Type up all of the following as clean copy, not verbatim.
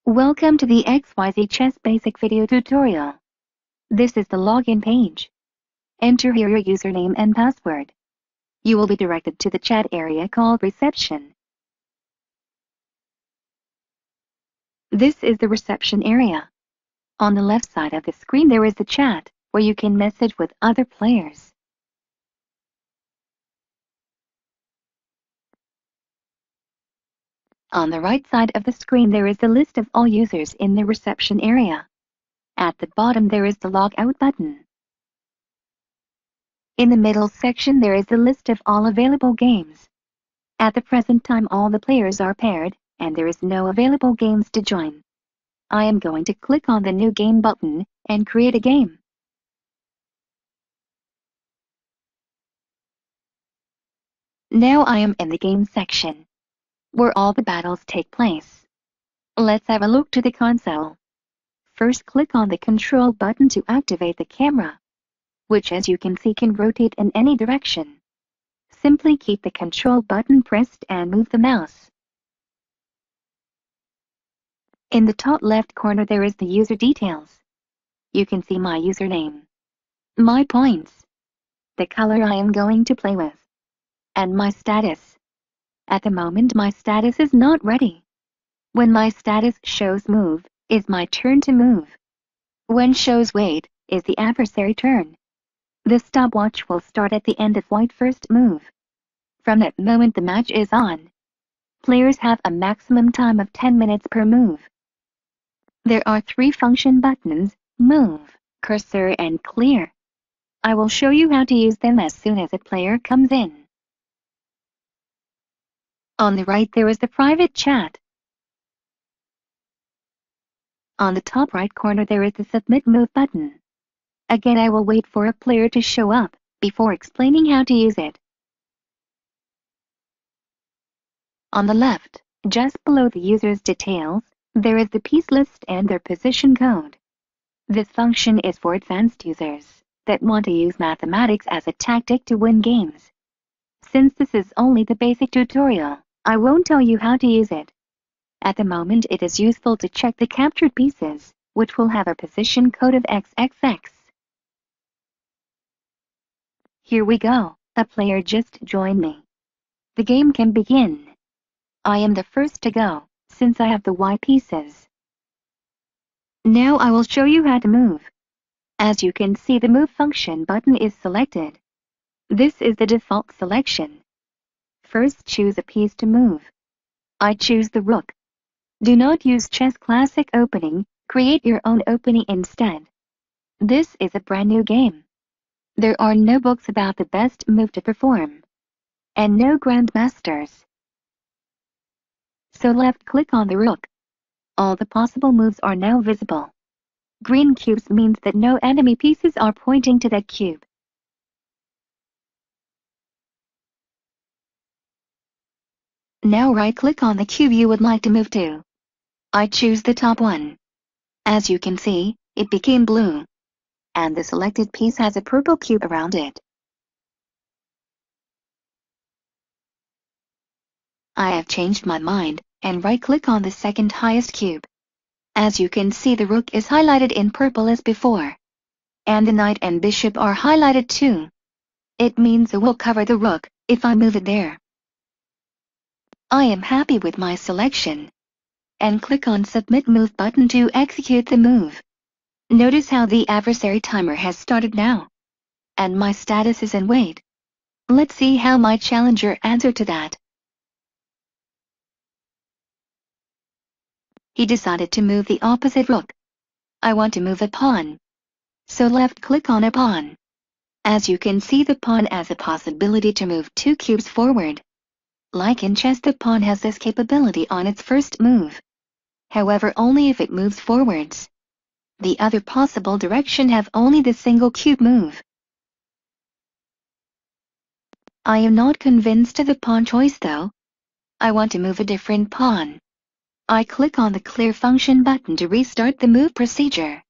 Welcome to the XYZChess Basic Video Tutorial. This is the login page. Enter here your username and password. You will be directed to the chat area called Reception. This is the reception area. On the left side of the screen there is the chat, where you can message with other players. On the right side of the screen there is the list of all users in the reception area. At the bottom there is the logout button. In the middle section there is the list of all available games. At the present time all the players are paired, and there is no available games to join. I am going to click on the New Game button and create a game. Now I am in the game section, where all the battles take place. Let's have a look to the console. First click on the Control button to activate the camera, which as you can see can rotate in any direction. Simply keep the Control button pressed and move the mouse. In the top left corner there is the user details. You can see my username, my points, the color I am going to play with, and my status. At the moment my status is not ready. When my status shows move, is my turn to move. When shows wait, is the adversary turn. The stopwatch will start at the end of white first move. From that moment the match is on. Players have a maximum time of 10 minutes per move. There are 3 function buttons: Move, Cursor and Clear. I will show you how to use them as soon as a player comes in. On the right there is the private chat. On the top right corner there is the Submit Move button. Again I will wait for a player to show up before explaining how to use it. On the left, just below the user's details, there is the piece list and their position code. This function is for advanced users that want to use mathematics as a tactic to win games. Since this is only the basic tutorial, I won't tell you how to use it. At the moment it is useful to check the captured pieces, which will have a position code of XXX. Here we go, a player just joined me. The game can begin. I am the first to go, since I have the Y pieces. Now I will show you how to move. As you can see the Move function button is selected. This is the default selection. First choose a piece to move. I choose the rook. Do not use Chess Classic opening, create your own opening instead. This is a brand new game. There are no books about the best move to perform, and no grandmasters. So left-click on the rook. All the possible moves are now visible. Green cubes means that no enemy pieces are pointing to that cube. Now right-click on the cube you would like to move to. I choose the top one. As you can see, it became blue, and the selected piece has a purple cube around it. I have changed my mind, and right-click on the second highest cube. As you can see the rook is highlighted in purple as before, and the knight and bishop are highlighted too. It means it will cover the rook if I move it there. I am happy with my selection, and click on Submit Move button to execute the move. Notice how the adversary timer has started now, and my status is in wait. Let's see how my challenger answered to that. He decided to move the opposite rook. I want to move a pawn, so left-click on a pawn. As you can see the pawn has a possibility to move 2 cubes forward. Like in chess the pawn has this capability on its first move. However, only if it moves forwards. The other possible direction have only the single cube move. I am not convinced of the pawn choice though. I want to move a different pawn. I click on the Clear function button to restart the move procedure.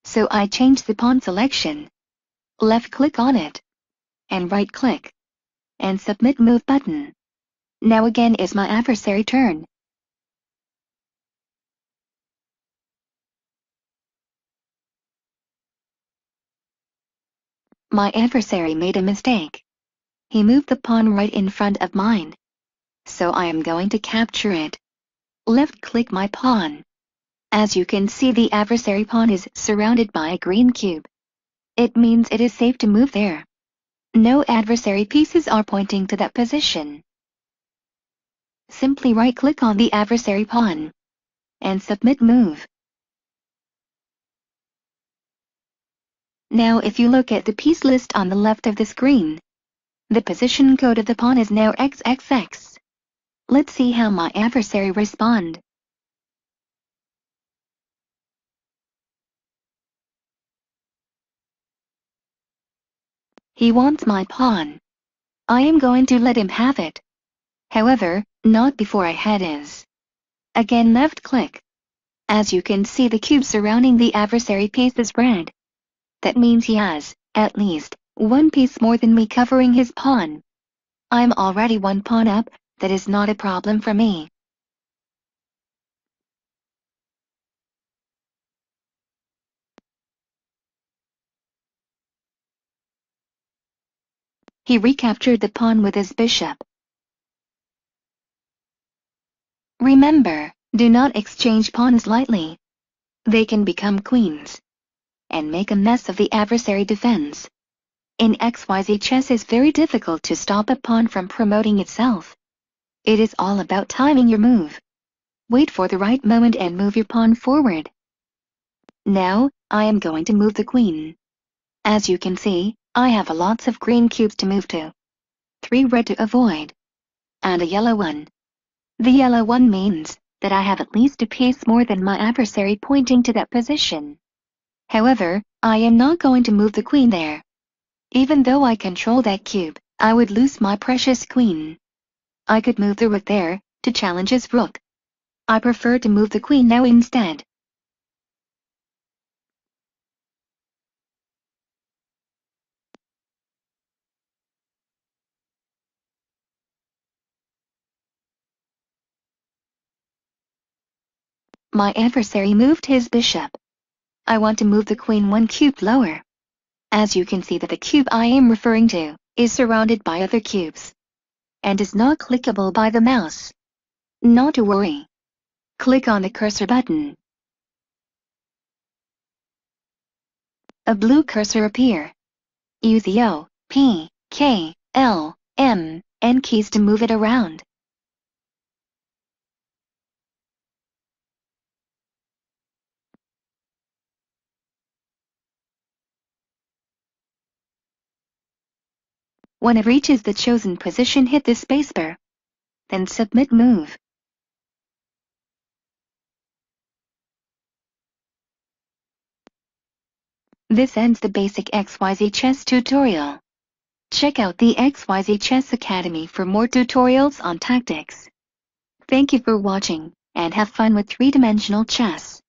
So I change the pawn selection. Left-click on it, and right-click, and Submit Move button. Now again is my adversary turn. My adversary made a mistake. He moved the pawn right in front of mine. So I am going to capture it. Left-click my pawn. As you can see, the adversary pawn is surrounded by a green cube. It means it is safe to move there. No adversary pieces are pointing to that position. Simply right-click on the adversary pawn and submit move. Now if you look at the piece list on the left of the screen, the position code of the pawn is now XXX. Let's see how my adversary responds. He wants my pawn. I am going to let him have it. However, not before I had his. Again left-click. As you can see, the cube surrounding the adversary piece is red. That means he has, at least, one piece more than me covering his pawn. I'm already one pawn up, that is not a problem for me. He recaptured the pawn with his bishop. Remember, do not exchange pawns lightly. They can become queens and make a mess of the adversary defense. In XYZ chess it's very difficult to stop a pawn from promoting itself. It is all about timing your move. Wait for the right moment and move your pawn forward. Now, I am going to move the queen. As you can see, I have lots of green cubes to move to. 3 red to avoid. And a yellow one. The yellow one means that I have at least a piece more than my adversary pointing to that position. However, I am not going to move the queen there. Even though I control that cube, I would lose my precious queen. I could move the rook there, to challenge his rook. I prefer to move the queen now instead. My adversary moved his bishop. I want to move the queen 1 cube lower. As you can see that the cube I am referring to is surrounded by other cubes and is not clickable by the mouse. Not to worry. Click on the cursor button. A blue cursor appear. Use the O, P, K, L, M, N keys to move it around. When it reaches the chosen position, hit the spacebar. Then submit move. This ends the basic XYZ chess tutorial. Check out the XYZ Chess Academy for more tutorials on tactics. Thank you for watching, and have fun with three-dimensional chess.